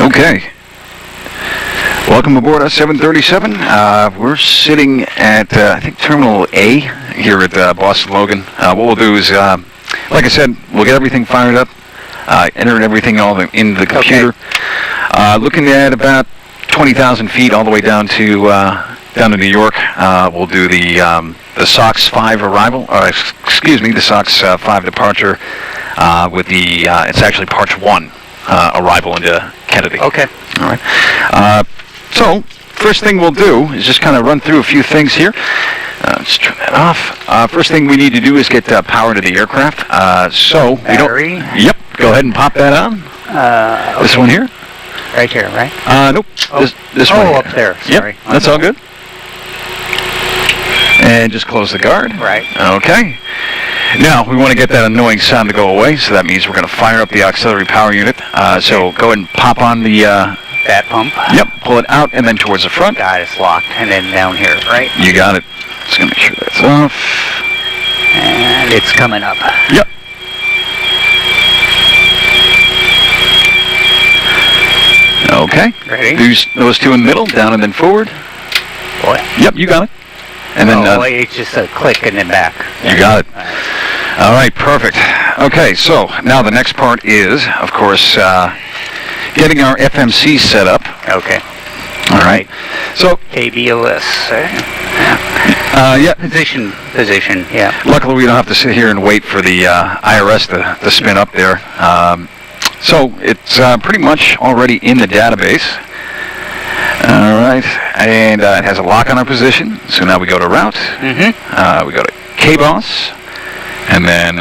Okay. Welcome aboard us 737. We're sitting at, I think, Terminal A here at Boston Logan. What we'll do is, like I said, we'll get everything fired up, enter everything all in the computer. Okay. Looking at about 20,000 feet all the way down to New York. We'll do the SOX 5 arrival, the SOX 5 departure with the, it's actually Parch 1 arrival into Kennedy. Okay. All right. So, first thing we'll do is just kind of run through a few things here. Let's turn that off. First thing we need to do is get power to the aircraft. Battery? Yep. Go ahead and pop that on. Okay. This one here? Right here, right? Nope. This one. Oh, up there. Sorry. Yep. That's all good. And just close the guard. Right. Okay. Now, we want to get that annoying sound to go away, so that means we're going to fire up the auxiliary power unit. So go ahead and pop on the... that pump? Yep. Pull it out and then towards the front. Got it. It's locked. And then down here, right? You got it. Just going to make sure that's off. And it's coming up. Yep. Okay. Ready? Those two in the middle, down and then forward. Boy. Yep, you got it. And then it's just a click and then back. You got it. All right, perfect. Okay, so now the next part is, of course, getting our FMC set up. Okay. All right. So KBOS. yeah. Position. Yeah. Luckily, we don't have to sit here and wait for the IRS to spin up there. So it's pretty much already in the database. All right, and it has a lock on our position. So now we go to route. Mm-hmm. We go to KBOS, and then,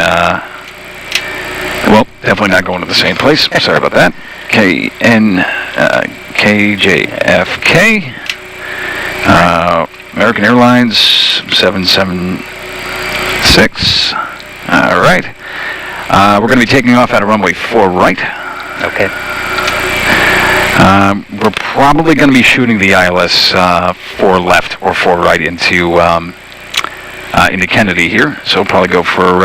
well, definitely not going to the same place. Sorry about that. KJFK. American Airlines 776. All right. We're going to be taking off at a runway 4 right. Okay. We're probably going to be shooting the ILS 4 left or 4 right into Kennedy here. So we'll probably go for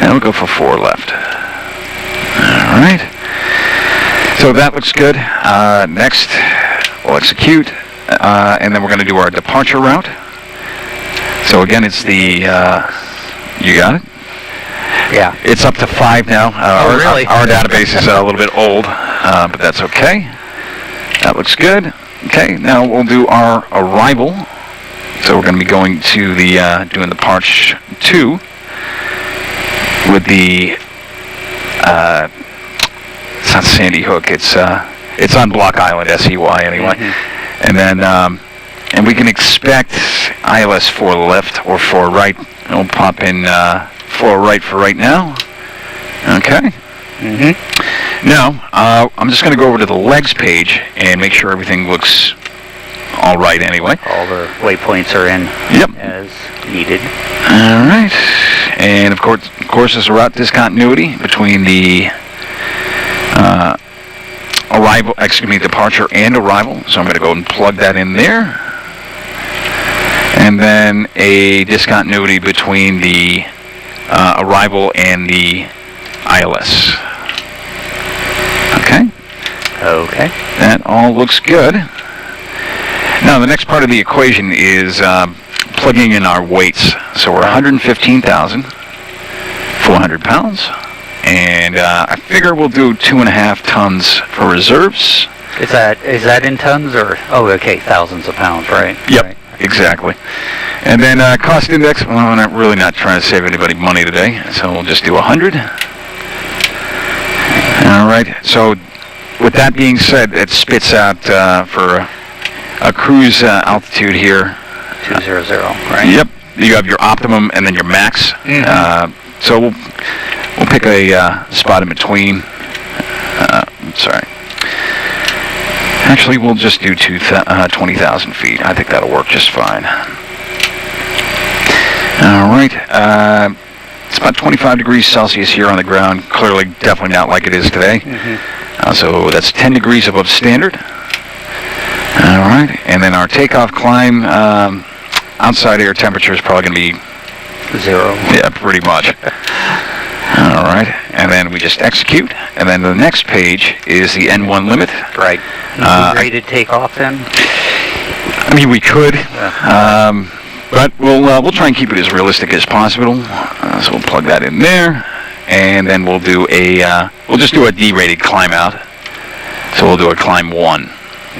we'll go for 4 left. All right. So that looks good. Next, we'll execute, and then we're going to do our departure route. So again, it's the you got it. Yeah. It's up to 5 now. Really? Our database is a little bit old, but that's okay. That looks good. Okay, now we'll do our arrival. So we're going to be going to the doing the Parch 2 with the it's not Sandy Hook. It's on Block Island, SEY anyway. Mm-hmm. And then and we can expect ILS 4 left or 4 right. And we'll pop in 4 right for right now. Okay. Mm-hmm. Now, I'm just going to go over to the legs page and make sure everything looks all right anyway. All the waypoints are in as needed. All right. And, of course, there's a route discontinuity between the departure and arrival. So I'm going to go and plug that in there. And then a discontinuity between the arrival and the ILS. Okay. Okay. That all looks good. Now the next part of the equation is plugging in our weights. So we're 115,400 pounds, and I figure we'll do 2.5 tons for reserves. Is that in tons or thousands of pounds, right? Yep. Right. Exactly. And then cost index, well, I'm really not trying to save anybody money today, so we'll just do 100. All right. So with that being said, it spits out for a cruise altitude here. 200, right? Yep. You have your optimum and then your max. Mm-hmm. So we'll pick a spot in between. Sorry. Actually, we'll just do 20,000 feet. I think that'll work just fine. All right. It's about 25 degrees Celsius here on the ground. Clearly, definitely not like it is today. Mm-hmm. So that's 10 degrees above standard. All right. And then our takeoff climb, outside air temperature is probably going to be 0. Yeah, pretty much. All right, and then we just execute, and then the next page is the N1 limit. Right. Rated takeoff then? I mean, we could, but we'll try and keep it as realistic as possible. So we'll plug that in there, and then we'll do we'll just do a D-rated climb out. So we'll do a climb 1.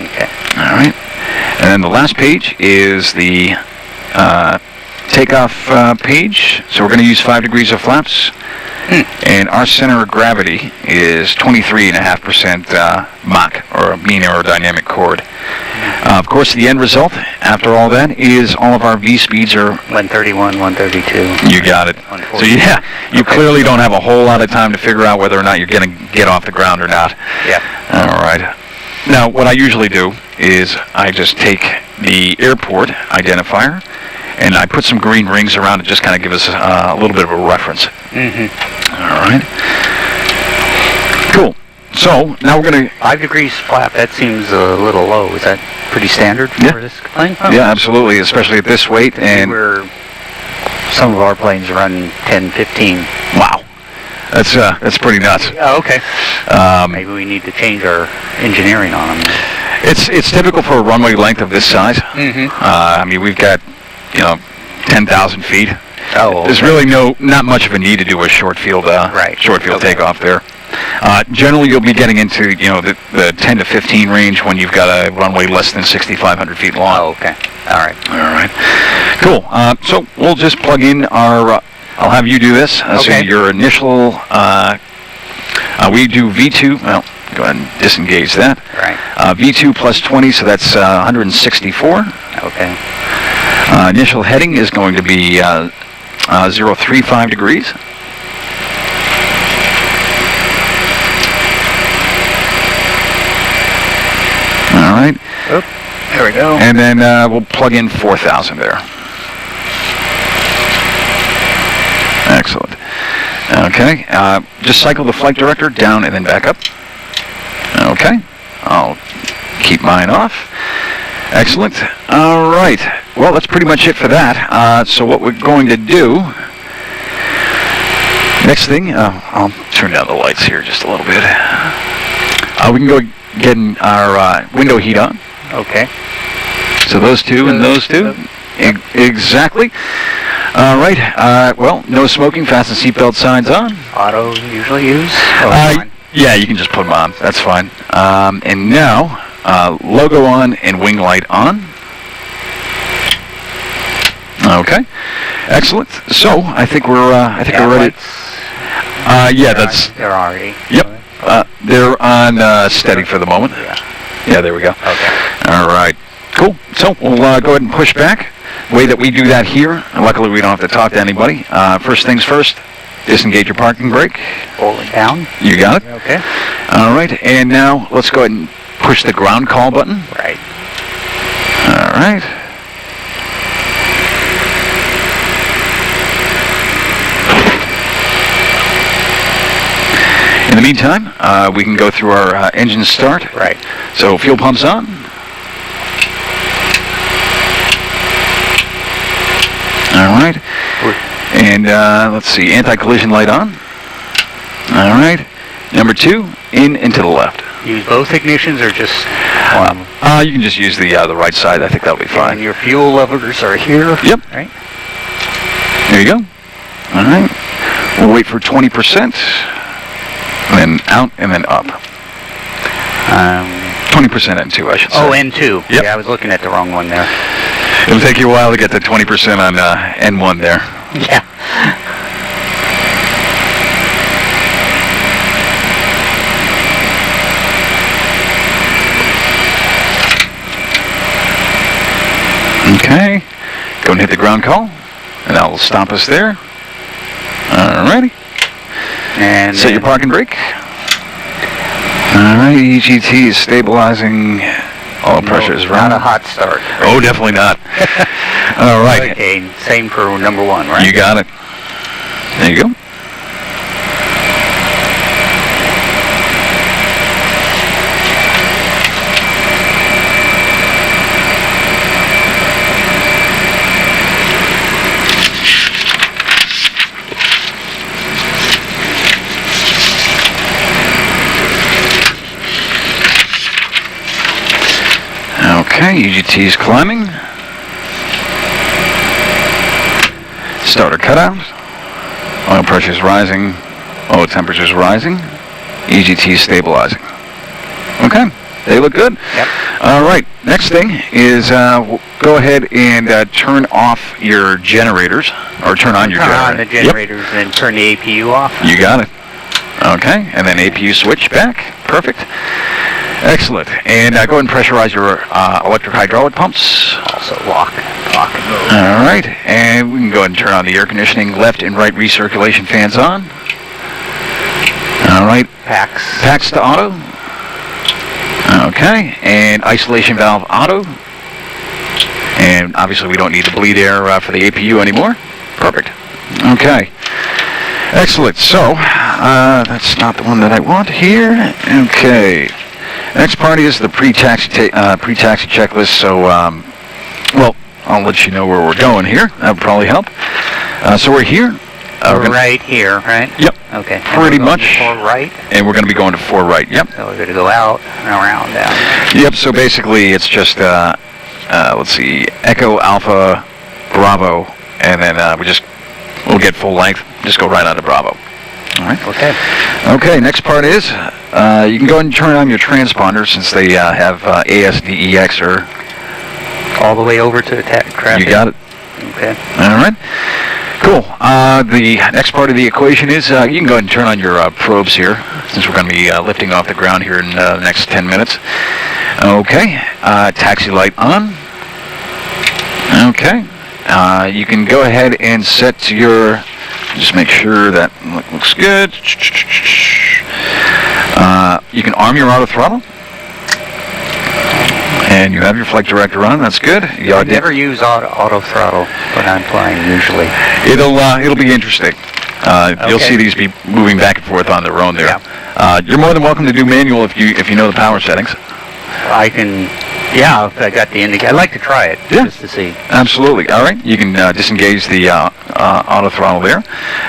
Okay. All right, and then the last page is the takeoff page. So we're going to use 5 degrees of flaps. And our center of gravity is 23.5% Mach, or mean aerodynamic chord. Of course, the end result, after all that, is all of our V speeds are 131, 132. You got it. So yeah, you clearly don't have a whole lot of time to figure out whether or not you're going to get off the ground or not. Yeah. All right. Now, what I usually do is I just take the airport identifier and I put some green rings around it, just kind of give us a little bit of a reference. Mm-hmm. All right. Cool. So now we're going to... 5 degrees flap, that seems a little low. Is that pretty standard for this plane? Oh. Yeah, absolutely, especially at this weight. And some of our planes run 10, 15. Wow. That's pretty nuts. Oh, okay. Maybe we need to change our engineering on them. It's typical for a runway length of this size. Mm-hmm. I mean, we've got 10,000 feet. Oh, okay. There's really not much of a need to do a short field takeoff there. Generally, you'll be getting into the 10 to 15 range when you've got a runway less than 6,500 feet long. Oh, okay. All right. Cool. So we'll just plug in our. I'll have you do this. So Okay. your initial. We do V2. Well, go ahead and disengage that. Right. V2 plus 20, so that's 164. Okay. Initial heading is going to be 035 degrees. All right. Oop, there we go. And then we'll plug in 4,000 there. Excellent. Okay. Just cycle the flight director down and then back up. Okay. I'll keep mine off. Excellent. All right. Well, that's pretty much it for that. So what we're going to do, next thing, I'll turn down the lights here just a little bit. We can go get our window heat on. Okay. So those two and those two. Exactly. All right. Well, no smoking. Fasten seatbelt signs on. Auto usually use? Yeah, you can just put them on. That's fine. And now, logo on and wing light on. Okay. Excellent. So I think we're ready. They're already. Yep. They're on steady for the moment. Yeah, there we go. Okay. All right. Cool. So we'll go ahead and push back. The way that we do that here, luckily we don't have to talk to anybody. First things first, disengage your parking brake. Hold it down. You got it. Okay. All right. And now let's go ahead and push the ground call button. Right. All right. In the meantime, we can go through our engine start. Right. So fuel pumps on. All right. And let's see, anti-collision light on. All right. Number 2, in and to the left. Use both ignitions or just one? You can just use the right side. I think that'll be fine. And your fuel levers are here? Yep. Right. There you go. All right. We'll wait for 20%. And then out and then up. 20% N2, I should say. Oh, N2. Yep. Yeah, I was looking at the wrong one there. It'll take you a while to get to 20% on N1 there. Yeah. Okay. Go and hit the ground call. And that will stop us there. Alrighty. And set your parking brake. Alright, EGT is stabilizing. All pressure is Not right. a hot start. Oh, definitely not. Alright. Okay, same for number 1, right? You got it. There you go. Okay, EGT is climbing. Starter cutout. Oil pressure is rising. Oil temperature is rising. EGT is stabilizing. Okay, they look good. Yep. All right, next thing is we'll go ahead and turn off your generators, or turn on your Turn on generator. the generators and turn the APU off. You got it. Okay, and then APU switch back. Perfect. Excellent. And go ahead and pressurize your electric hydraulic pumps. Also lock and move. All right, and we can go ahead and turn on the air conditioning. Left and right recirculation fans on. All right, packs to auto. Okay, and isolation valve auto. And obviously we don't need to bleed air for the APU anymore. Perfect. Okay. Excellent. So, that's not the one that I want here. Okay. Next part is the pre-taxi checklist. So, well, I'll let you know where we're going here. That would probably help. So we're here. We're right here, right? Yep. Okay. Pretty much. 4 right. And we're going to be going to 4 right. Yep. So we're going to go out and around down. Yep. So basically, it's just let's see, Echo Alpha Bravo, and then we'll get full length. Just go right on to Bravo. All right. Okay. Okay. Next part is you can go ahead and turn on your transponder since they have ASDEX or. All the way over to the traffic. You got it. Okay. All right. Cool. The next part of the equation is you can go ahead and turn on your probes here, since we're going to be lifting off the ground here in the next 10 minutes. Okay. Taxi light on. Okay. You can go ahead and set your, just make sure that looks good. You can arm your auto throttle. And you have your flight director on. That's good. I never use auto throttle when I'm flying usually. It'll be interesting. You'll see these be moving back and forth on their own there. Yeah. You're more than welcome to do manual if you know the power settings. I can. Yeah, if I got the indicator. I'd like to try it just to see. Absolutely. All right. You can disengage the auto throttle there.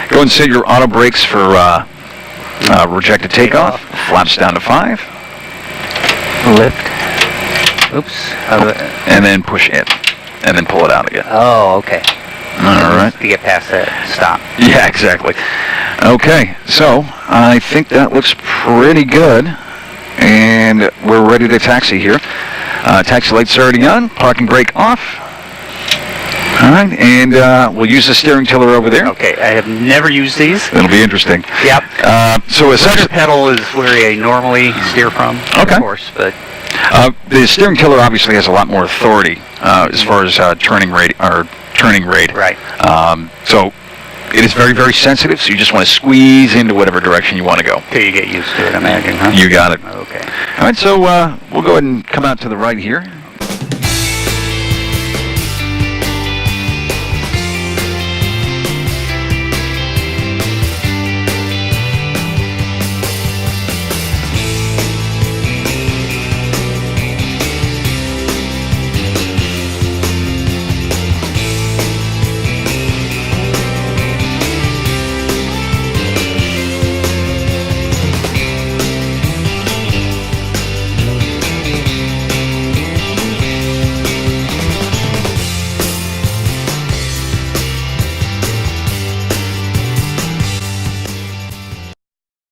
Go and set your auto brakes for rejected takeoff. Flaps down to 5. Lift. Oops. And then push in. And then pull it out again. Oh, okay. All right. To get past that stop. Yeah, exactly. Okay, so I think that looks pretty good. And we're ready to taxi here. Taxi light's already on. Parking brake off. All right, and we'll use the steering tiller over there. Okay, I have never used these. It'll be interesting. Yep. So essentially, pedal is where I normally steer from, okay. Of course, but the steering tiller obviously has a lot more authority as far as turning rate. Right. So it is very, very sensitive. So you just want to squeeze into whatever direction you want to go. Till you get used to it, I imagine, huh? You got it. Okay. All right, so we'll go ahead and come out to the right here.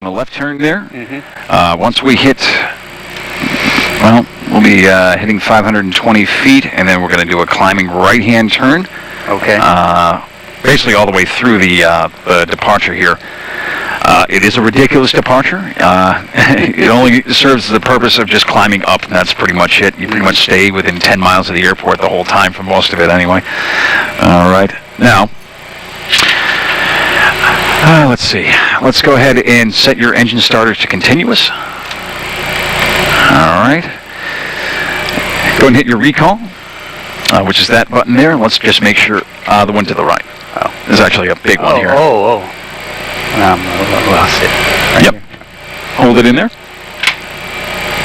A left turn there. Once we hit, well, we'll be hitting 520 feet, and then we're going to do a climbing right-hand turn. Okay. Basically all the way through the departure here. It is a ridiculous departure. It only serves the purpose of just climbing up, and that's pretty much it. You pretty much stay within 10 miles of the airport the whole time for most of it anyway. All right. Now, let's see. Let's go ahead and set your engine starter to continuous. All right. Go and hit your recall, which is that button there. Let's just make sure the one to the right. Oh. There's actually a big one here. Lost it. Right Yep. here. Hold it in there.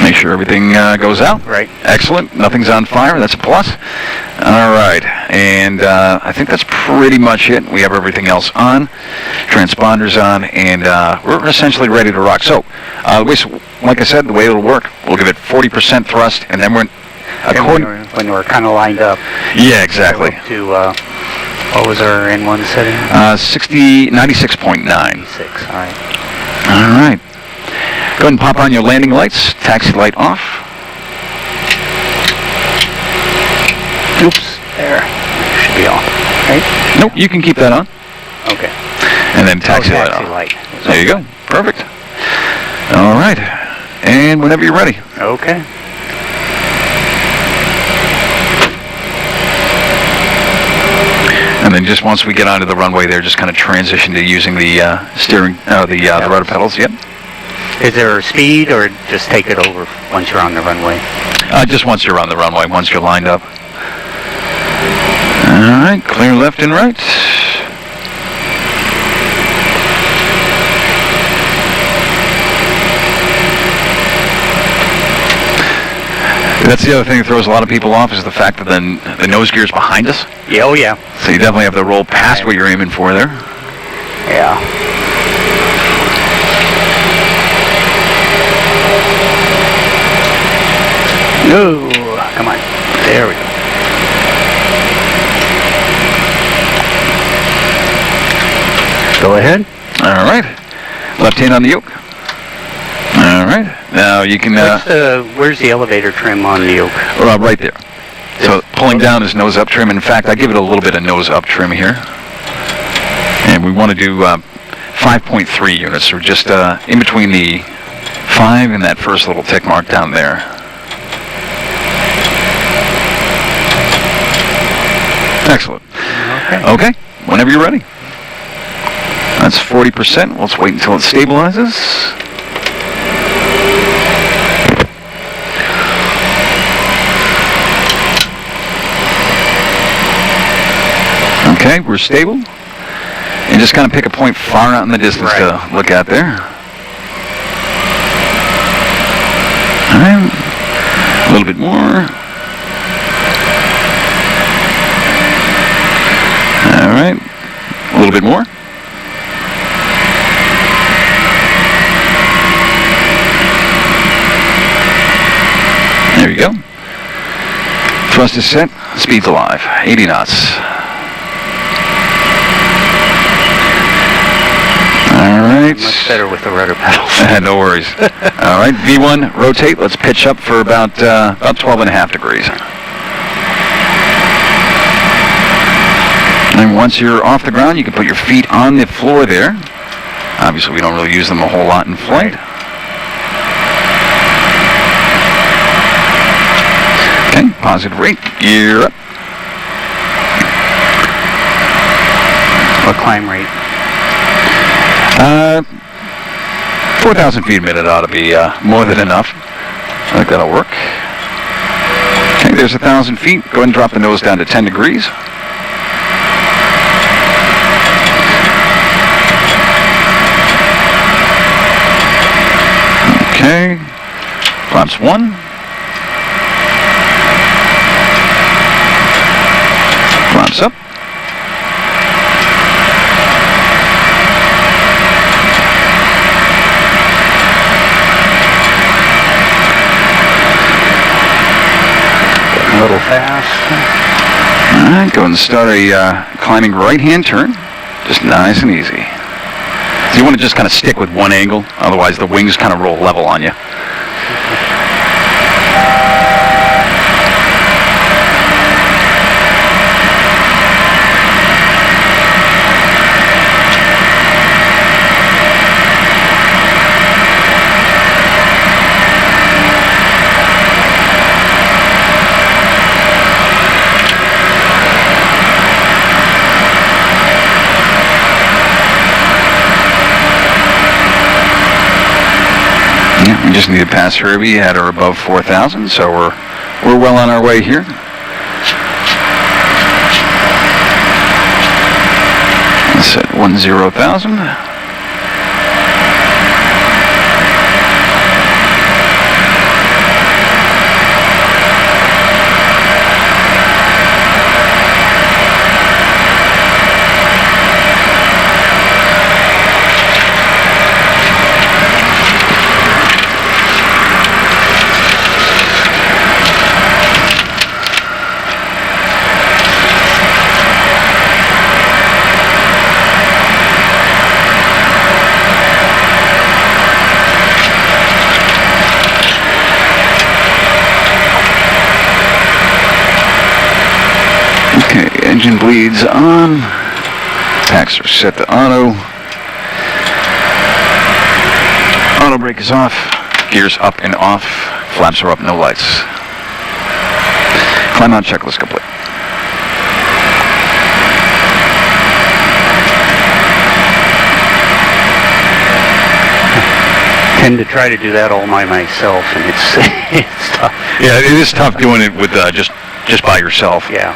Make sure everything goes out. Right. Excellent. Nothing's on fire. That's a plus. All right. And I think that's pretty much it. We have everything else on. Transponders on. And we're essentially ready to rock. So, like I said, the way it'll work, we'll give it 40% thrust, and then When we're kind of lined up. Yeah, exactly. To, what was our N1 setting? 96.9. 96, all right. All right. Go ahead and pop on your landing lights. Taxi light off. Oops, there. Should be on, right? Nope, you can keep that on. Okay. And then taxi light taxi off. light. There you go. Perfect. All right. And whenever you're ready. Okay. And then just once we get onto the runway there, just kind of transition to using the steering, the rudder pedals. Yep. Is there a speed, or just take it over once you're on the runway? Just once you're on the runway, once you're lined up. All right, clear left and right. That's the other thing that throws a lot of people off is the fact that the nose gear's behind us. Yeah, oh yeah. So you definitely have to roll past what you're aiming for there. Yeah. No, come on. There we go. Go ahead. All right. Left hand on the yoke. All right. Now you can... where's the elevator trim on the yoke? Right there. So pulling down is nose up trim. In fact, I give it a little bit of nose up trim here. And we want to do 5.3 units. So just in between the 5 and that first little tick mark down there. Excellent. Okay. Whenever you're ready. That's 40%. Let's wait until it stabilizes. Okay, we're stable. And just kind of pick a point far out in the distance to look at there. All right. A little bit more. All right. A little bit more. There you go. Thrust is set. Speed's alive. 80 knots. All right. Much better with the rudder pedals. No worries. All right. V1, rotate. Let's pitch up for about 12.5 degrees. And once you're off the ground, you can put your feet on the floor there. Obviously, we don't really use them a whole lot in flight. Okay, positive rate. Gear up. What climb rate? 4,000 feet a minute ought to be more than enough. I think that'll work. Okay, there's 1,000 feet. Go ahead and drop the nose down to 10 degrees. Okay, flaps 1. Flaps up. A little fast. All right, go and start a climbing right-hand turn. Just nice and easy. So you want to just kind of stick with one angle, otherwise the wings kind of roll level on you. We just need to pass Herbie at or above 4,000, so we're well on our way here. Let's set 10,000. Engine bleeds on. Packs are set to auto. Auto brake is off. Gears up and off. Flaps are up, no lights. Climb out checklist complete. Tend to try to do that all by myself, and it's tough. Yeah, it is tough doing it with just by yourself. Yeah.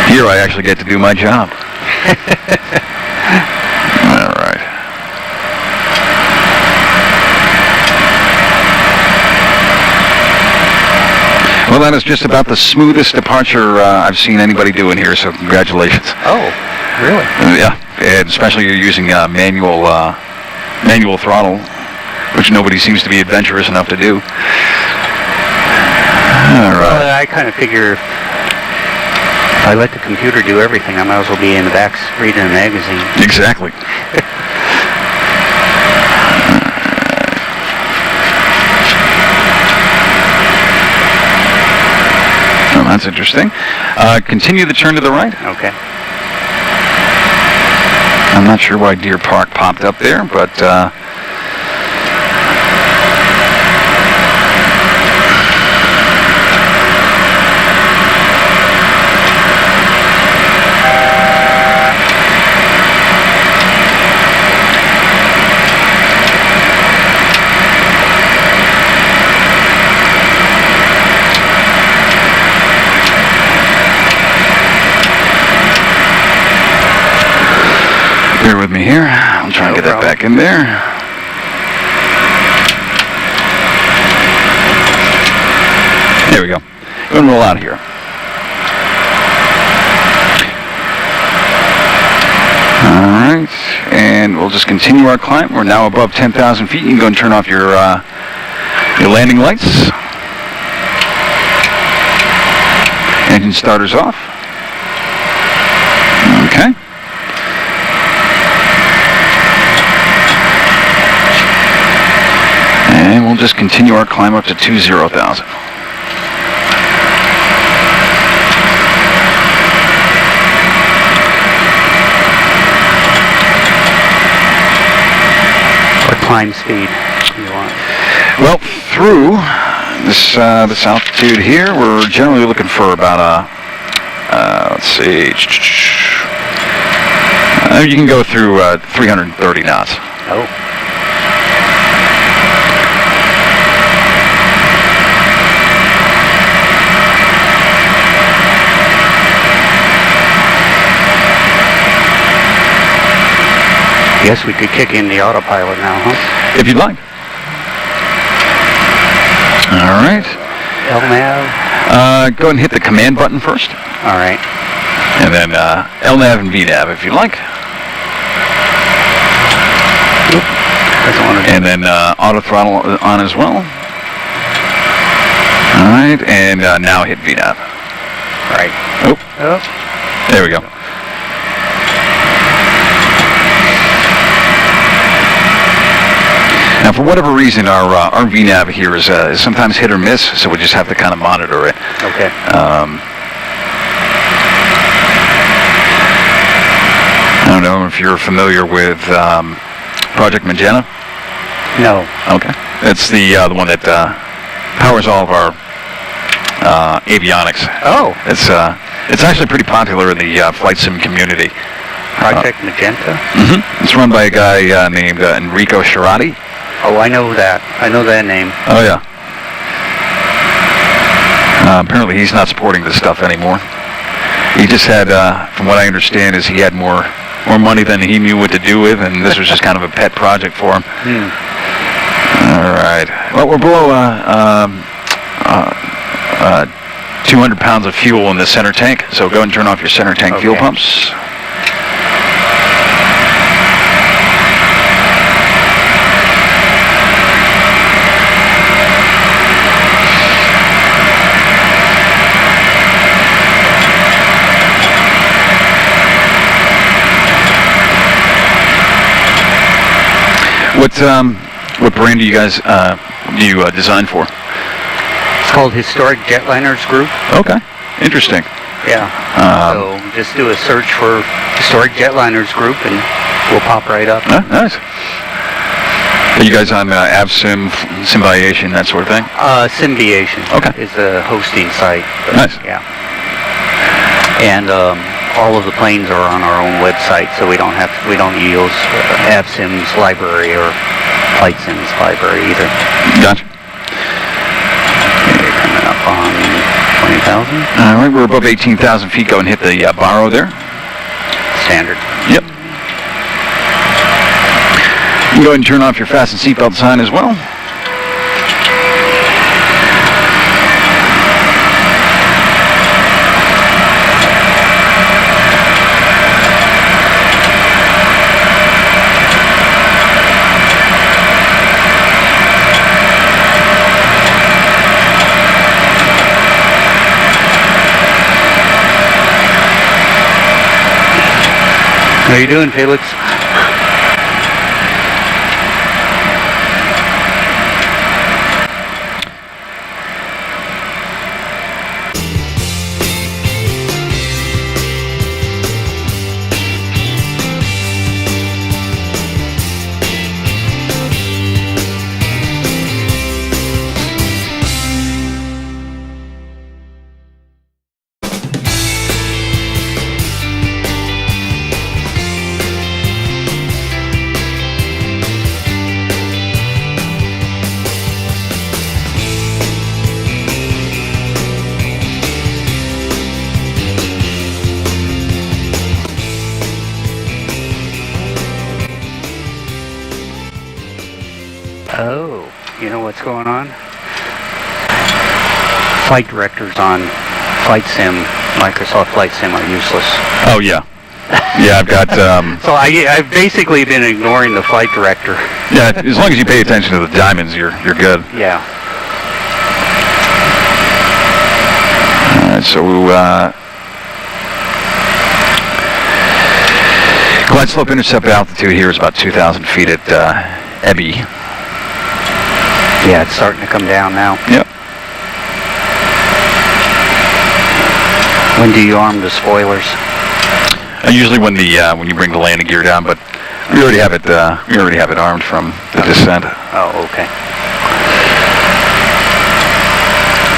Here I actually get to do my job. All right. Well, that is just about the smoothest departure I've seen anybody do in here, so congratulations. Oh, really? Yeah, and especially you're using manual throttle, which nobody seems to be adventurous enough to do. All right. Well, I kind of figure if I let the computer do everything, I might as well be in the back reading a magazine. Exactly. Well, that's interesting. Continue the turn to the right. Okay. I'm not sure why Deer Park popped up there, but bear with me here. I'll try and get that back in there. There we go. Go and roll out here. All right, and we'll just continue our climb. We're now above 10,000 feet. You can go and turn off your landing lights. Engine starters off. Okay. And we'll just continue our climb up to 20,000. What climb speed do you want? Well, through this altitude here, we're generally looking for about let's see, you can go through 330 knots. Oh. Guess we could kick in the autopilot now, huh? If you'd like. All right. LNAV? Go ahead and hit the command button first. All right. And then LNAV and VNAV if you like. Oop. Doesn't want to. And then auto throttle on as well. All right. And now hit VNAV. Right. Oh. Oh. There we go. Now, for whatever reason, our VNAV here is sometimes hit or miss, so we just have to kind of monitor it. Okay. I don't know if you're familiar with Project Magenta. No. Okay. It's the one that powers all of our avionics. Oh. It's actually pretty popular in the flight sim community. Project Magenta? Mm-hmm. It's run by a guy named Enrico Sciarrotti. Oh, I know that. I know that name. Oh, yeah. Apparently he's not supporting this stuff anymore. He just had, from what I understand, is he had more money than he knew what to do with, and this was just kind of a pet project for him. All right. Well, we're below 200 pounds of fuel in the center tank, so go and turn off your center tank fuel pumps. What brand do you guys design for? It's called Historic Jetliners Group. Okay, interesting. Yeah. So just do a search for Historic Jetliners Group, and we'll pop right up. Nice. Are you guys on AvSim, Symbiation, that sort of thing? Symbiation is a hosting site. Nice. Yeah. And all of the planes are on our own website, so we don't use AvSim's library or FlightSim's library either. Gotcha. Okay, coming up on 20,000. All right, we're above 18,000 feet. Go and hit the baro there. Standard. Yep. You can go ahead and turn off your fasten seatbelt sign as well. How you doing, Felix? Oh, you know what's going on? Flight directors on FlightSim, Microsoft FlightSim, are useless. Oh, yeah. Yeah, I've got... So I've basically been ignoring the flight director. Yeah, as long as you pay attention to the diamonds, you're good. Yeah. All right, so... glide slope intercept altitude here is about 2,000 feet at Ebby. Yeah, it's starting to come down now. Yep. When do you arm the spoilers? Usually when you bring the landing gear down, but we already have it armed from the descent. Oh, okay.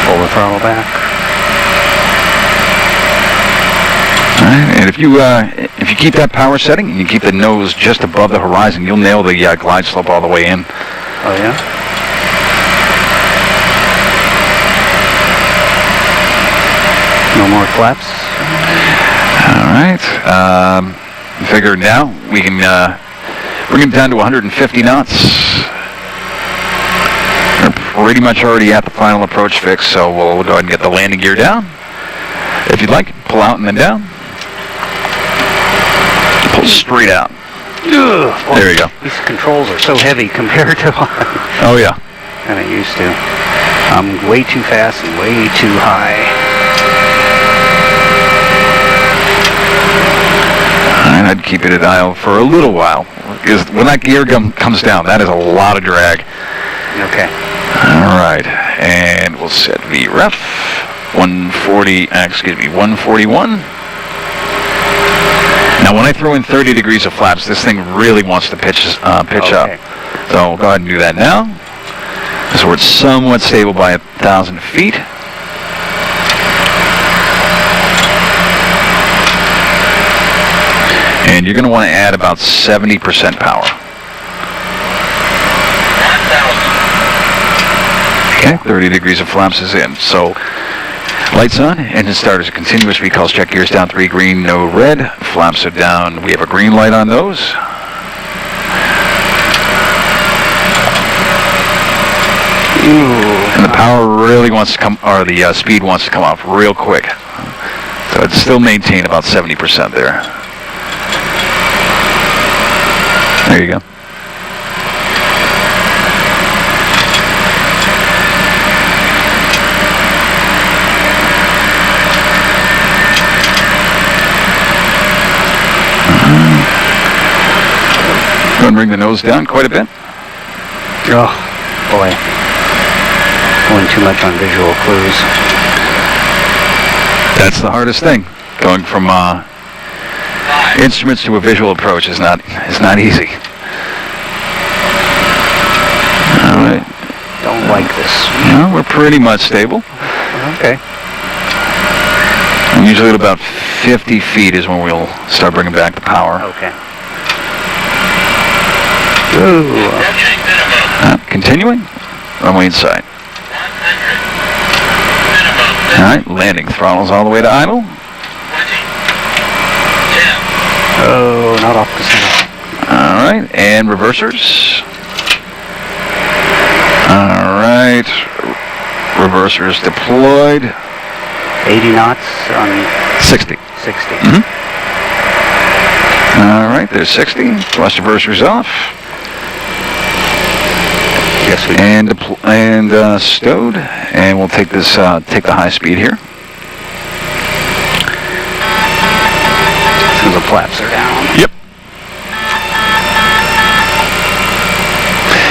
Pull the throttle back. All right, and if you keep that power setting and you keep the nose just above the horizon, you'll nail the glide slope all the way in. Oh yeah. No more flaps. All right. Figure now we can bring it down to 150 knots. We're pretty much already at the final approach fix, so we'll go ahead and get the landing gear down. If you'd like, pull out and then down. Pull straight out. Ugh, there you go. These controls are so heavy compared to oh yeah. than I used to. I'm way too fast and way too high. And I'd keep it at idle for a little while, because when that gear comes down, that is a lot of drag. Okay. All right, and we'll set VREF 141. Now, when I throw in 30 degrees of flaps, this thing really wants to pitch up. So we'll go ahead and do that now. So we're somewhat stable by 1,000 feet. And you're going to want to add about 70% power. Okay, 30 degrees of flaps is in. So, lights on, engine starters are continuous, recalls, check gears down, 3 green, no red. Flaps are down, we have a green light on those. Ooh. And the power really wants to come, or the speed wants to come off real quick. So it's still maintained about 70% there. There you go. Go and bring the nose down quite a bit. Oh, boy. Going too much on visual clues. That's the hardest thing. Going from instruments to a visual approach is not easy. All right. Don't like this. No, we're pretty much stable. Okay. And usually at about 50 feet is when we'll start bringing back the power. Okay. Ooh. Continuing. Runway inside. All right, landing. Throttles all the way to idle. Oh, not off the center. All right, and reversers. All right, reversers deployed. 80 knots on 60. 60. Mm-hmm. All right, there's 60. Thrust reversers off. Yes, we And stowed, and we'll take this take the high speed here. So the flaps are down. Yep.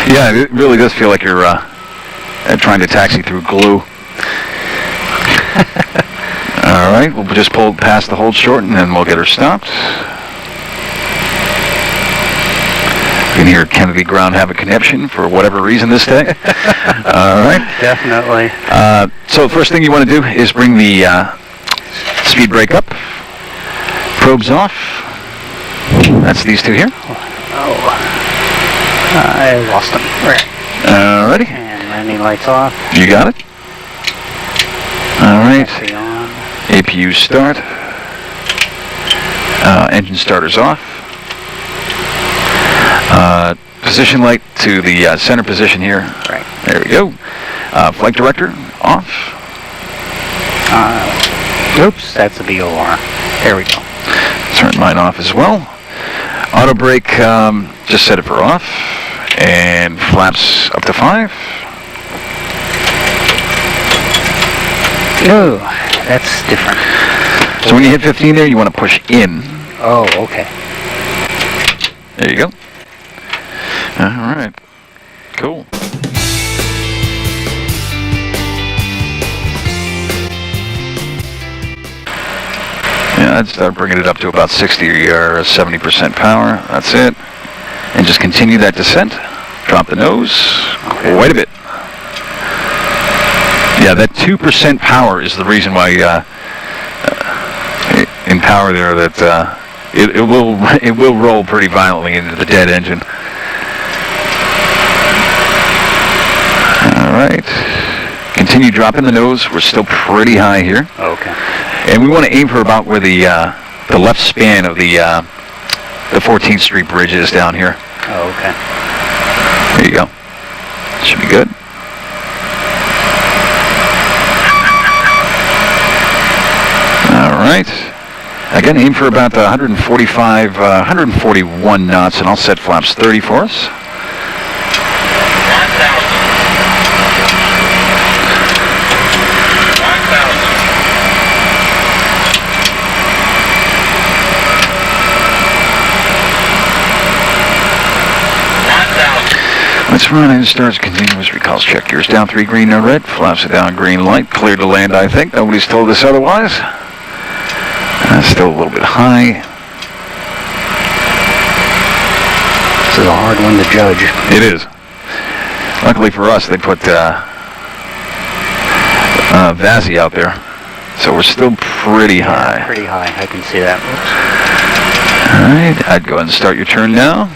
Yeah, it really does feel like you're trying to taxi through glue. All right, we'll just pull past the hold short, and then we'll get her stopped. You can hear Kennedy ground have a connection for whatever reason this day. All right. Definitely. So the first thing you want to do is bring the speed brake up. Probes off. That's these two here. Oh. I lost them. Right. All righty. And landing lights off. You got it. All right. Taxi on. APU start. Engine starters off. Position light to the center position here. Right. There we go. Flight director off. Oops, that's a BOR. There we go. Turn mine off as well. Auto brake, just set it for off. And flaps up to 5. Oh, that's different. So when you hit 15 there, you want to push in. Oh, okay. There you go. All right. Cool. Yeah, I'd start bringing it up to about 60 or 70% power. That's it. And just continue that descent. Drop the nose. Okay. Wait a bit. Yeah, that 2% power is the reason why in power there that it will roll pretty violently into the dead engine. All right. Continue dropping the nose. We're still pretty high here. Okay. And we want to aim for about where the left span of the 14th Street Bridge is down here. Oh, okay. There you go. Should be good. All right. Again, aim for about 141 knots, and I'll set flaps 30 for us. Let's run and starts continuous recalls check. Gears down 3 green, no red. Flaps are down green light. Clear to land, I think. Nobody's told us otherwise. Still a little bit high. This is a hard one to judge. It is. Luckily for us, they put VASI out there. So we're still pretty high. Yeah, pretty high. I can see that. All right. I'd go ahead and start your turn now.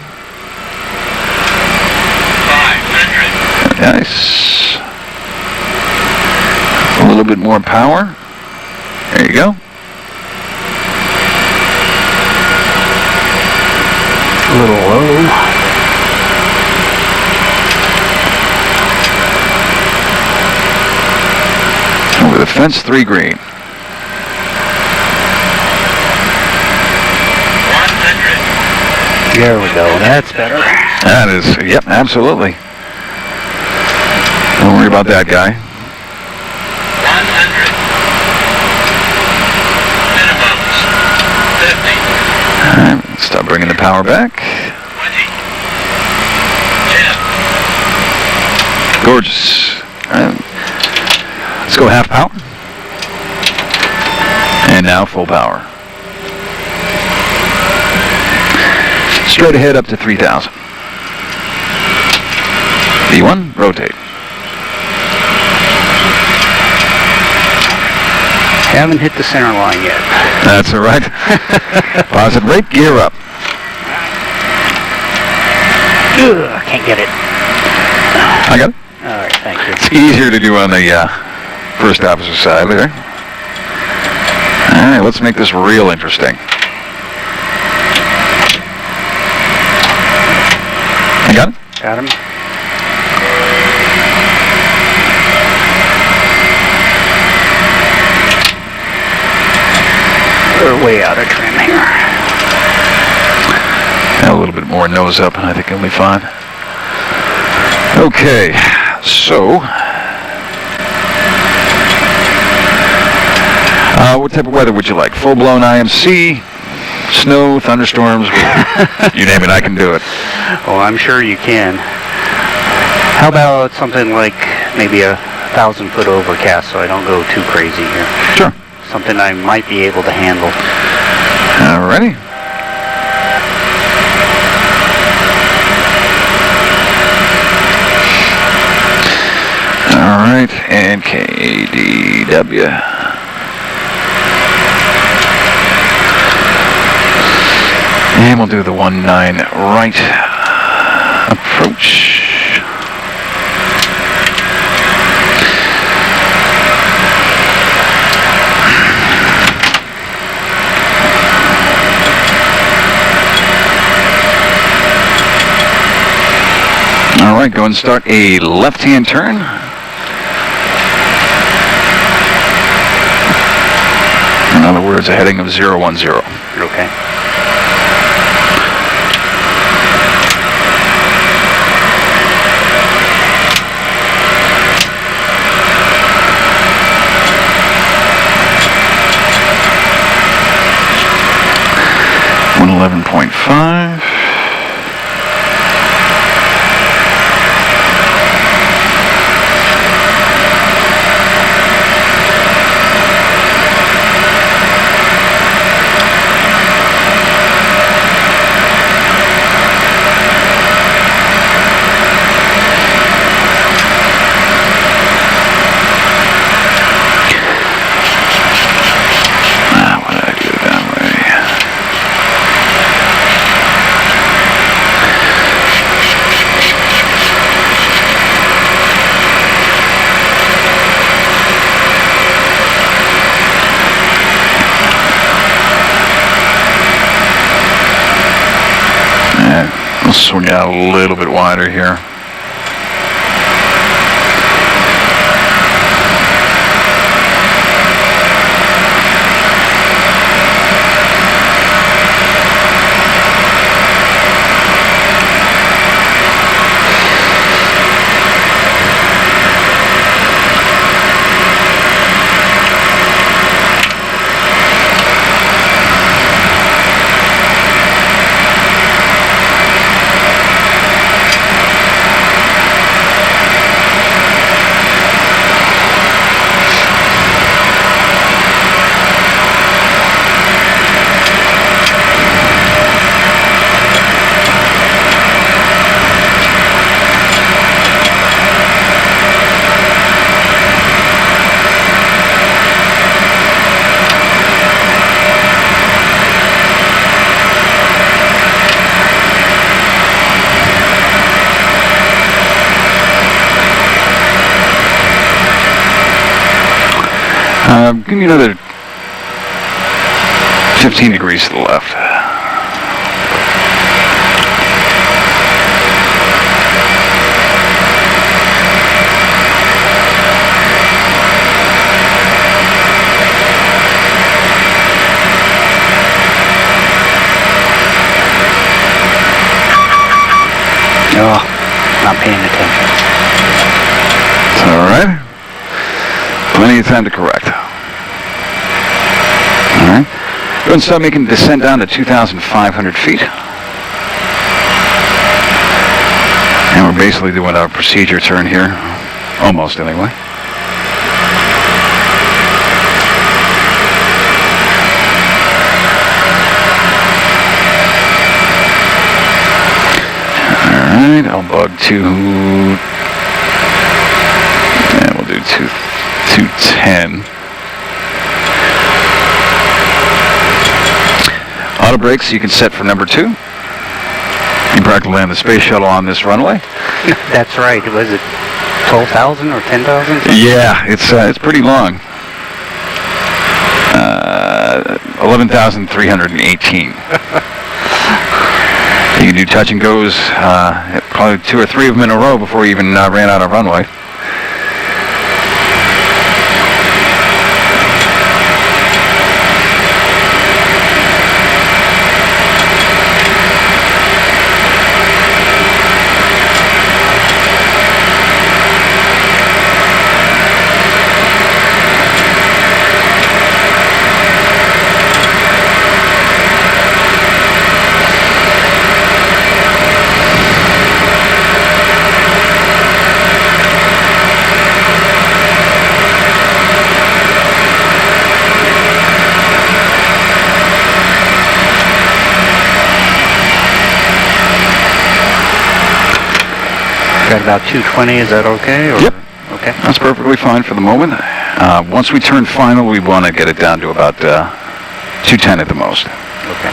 Nice. A little bit more power. There you go. A little low. Over the fence, 3 green. 100. There we go. That's better. That is, yep, absolutely. Don't worry about that guy. 100. Minimums. 50. All right, start bringing the power back. 20. 10. Gorgeous. All right. Let's go half power. now full power. Straight ahead up to 3,000. V1, rotate. Haven't hit the center line yet. That's all right. Positive rate, gear up. Ugh, can't get it. I got it. All right, thank you. It's easier to do on the first officer side there. All right, let's make this real interesting. I got it. Got him. We're way out of trim here. A little bit more nose up, and I think it'll be fine. Okay, so what type of weather would you like? Full-blown IMC, snow, thunderstorms, you name it, I can do it. Oh, I'm sure you can. How about something like maybe 1,000-foot overcast, so I don't go too crazy here? Sure. Something I might be able to handle. Alrighty. All right, and KDW. And we'll do the 19 right approach. All right, go and start a left-hand turn. In other words, a heading of 010. Okay. .5. We'll swing out a little bit wider here. Give me another 15 degrees to the left. Oh, not paying attention. It's all right. Plenty of time to correct. All right. Go and start making descent down to 2,500 feet. And we're basically doing our procedure turn here. Almost, anyway. right, I'll bug 2, and we'll do 210. Auto brakes you can set for number 2. You practically land the space shuttle on this runway. That's right. Was it 12,000 or 10,000? Yeah, it's pretty long. 11,318. You can do touch and goes, probably 2 or 3 of them in a row before you even ran out of runway. Got about 220, is that okay? Or? Yep. Okay. That's perfectly fine for the moment. Once we turn final, we want to get it down to about 210 at the most. Okay.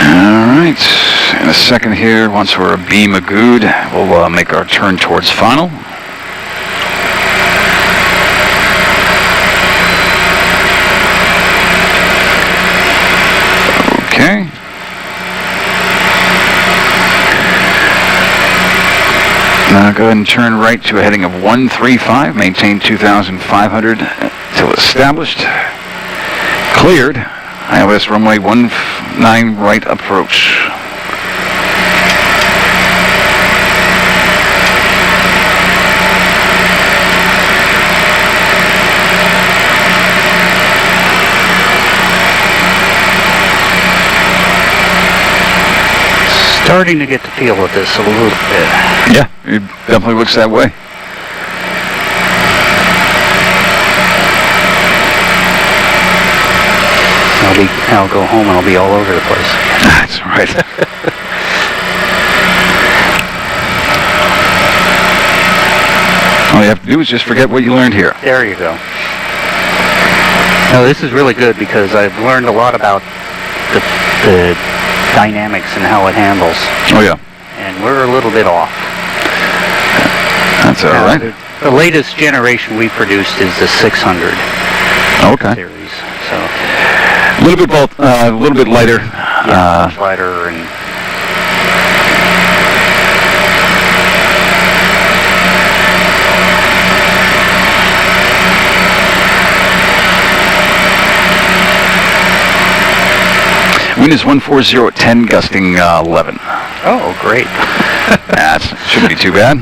Alright, in a second here, once we're a beam of good, we'll make our turn towards final. Okay. Now go ahead and turn right to a heading of 135, maintain 2,500 till established. Cleared. ILS runway 19 right approach. Starting to get the feel of this a little bit. Yeah, it definitely looks that way. I'll go home and I'll be all over the place. That's right. All you have to do is just forget what you learned here. There you go. No, this is really good because I've learned a lot about the dynamics and how it handles. Oh yeah. And we're a little bit off. That's all right. The latest generation we produced is the 600 Okay. series. So A little bit lighter. yeah, much lighter and Wind is 140 at 10, gusting 11. oh, great. That shouldn't be too bad.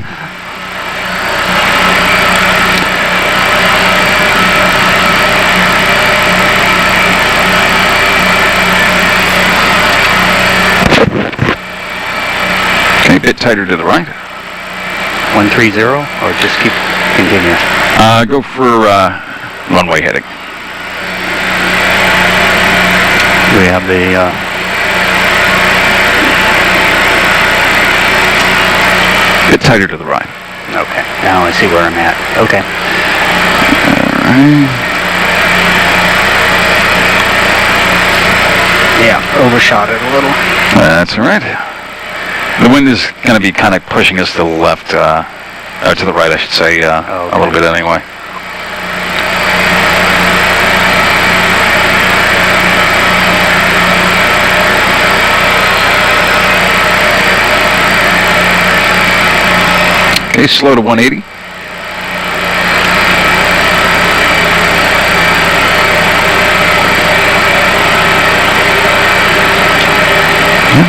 Okay, a bit tighter to the right. 130 or just continue. Go for runway heading. We have the Bit tighter to the right. okay. Now I see where I'm at. Okay. Alright. Yeah, overshot it a little. That's all right. The wind is going to be kind of pushing us to the left, or to the right, I should say, a little bit anyway. Okay, slow to 180.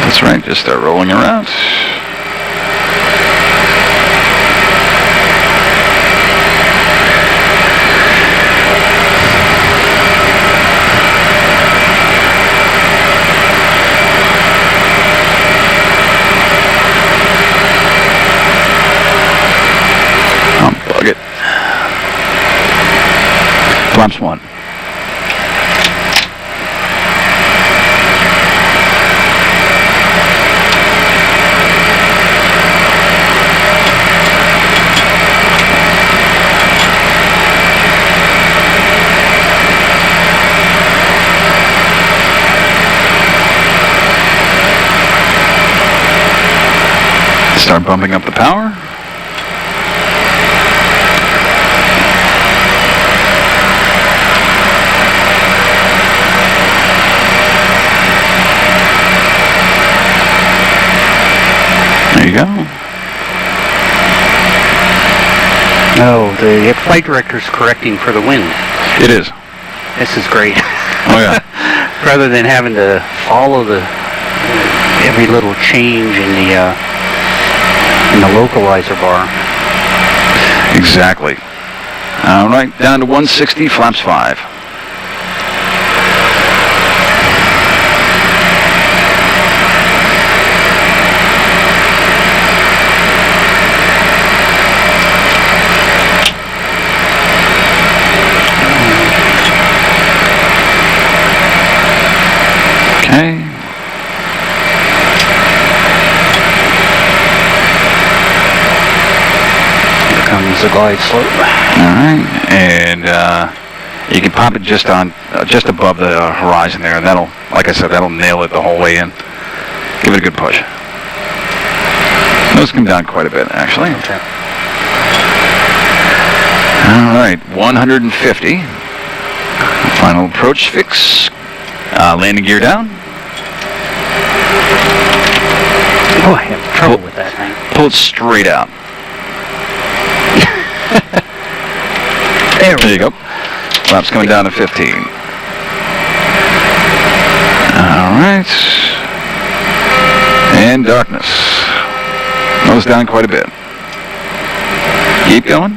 That's right, just start rolling around. Unplug it. Flaps 1. Start bumping up the power. There you go. Oh, the flight director's correcting for the wind. It is. This is great. Oh yeah. Rather than having to follow the every little change in the localizer bar. Exactly. All right, down to 160, flaps 5. Okay. Here comes the glide slope. All right, and you can pop it just above the horizon there, and that'll, like I said, that'll nail it the whole way in. Give it a good push. Those come down quite a bit, actually. Okay. All right, 150. Final approach fix. Landing gear down. Oh, I have trouble with that thing. Pull it straight out. There you go. Flaps coming down to 15. All right. And darkness. Nose down quite a bit. Keep going.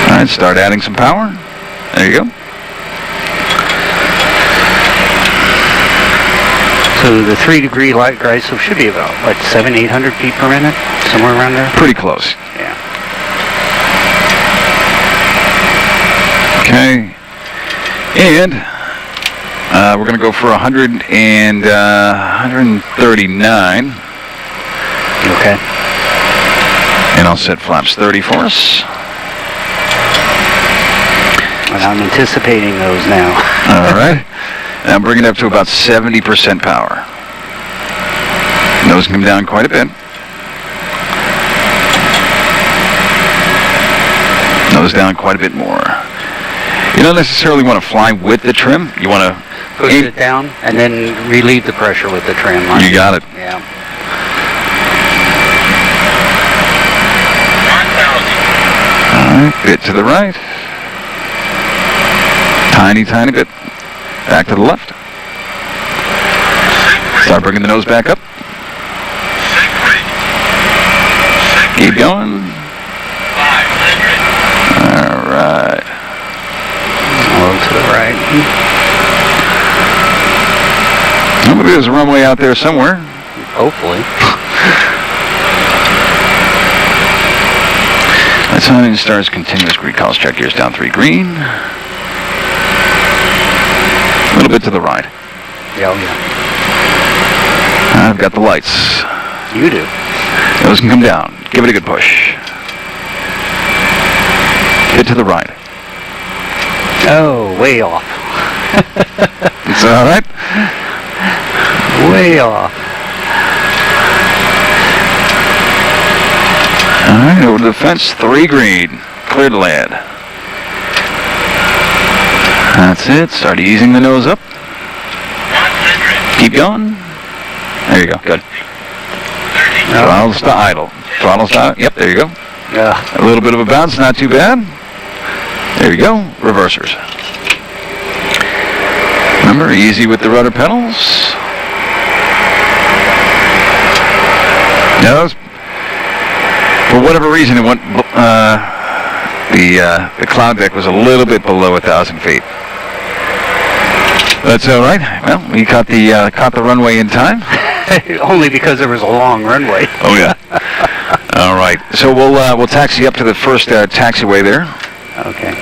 All right, start adding some power. There you go. So the 3-degree light glide slope should be about, what, 700-800 feet per minute? Somewhere around there? Pretty close. Yeah. Okay. And we're going to go for 139. Okay. And I'll set flaps 30 for us. And I'm anticipating those now. All right. Now bring it up to about 70% power. Nose can come down quite a bit. Nose down quite a bit more. You don't necessarily want to fly with the trim. You want to push it down and then relieve the pressure with the trim. Right? You got it. Yeah. All right, bit to the right. Tiny, tiny bit. Back to the left. Start bringing the nose back up. Keep going. All right. Low to the right. Well, maybe there's a runway out there somewhere. Hopefully. Let's on in stars continuous recalls. Check gears down 3 green. A little bit to the right. Yeah, yeah. I've got the lights. You do. Those can come down. Give it a good push. Hit to the right. Oh, way off. It's all right. Way off. All right, over to the fence. 3 green. Clear to land. That's it. Start easing the nose up. 100. Keep going. There you go. Good. Throttle to idle. Throttle to yep, there you go. Yeah. A little bit of a bounce, not too bad. There you go. Reversers. Remember, easy with the rudder pedals. Yeah, those, for whatever reason, it went. The cloud deck was a little bit below 1,000 feet. That's all right. Well, we caught the runway in time. Only because there was a long runway. Oh yeah. All right. So we'll taxi up to the first taxiway there. Okay.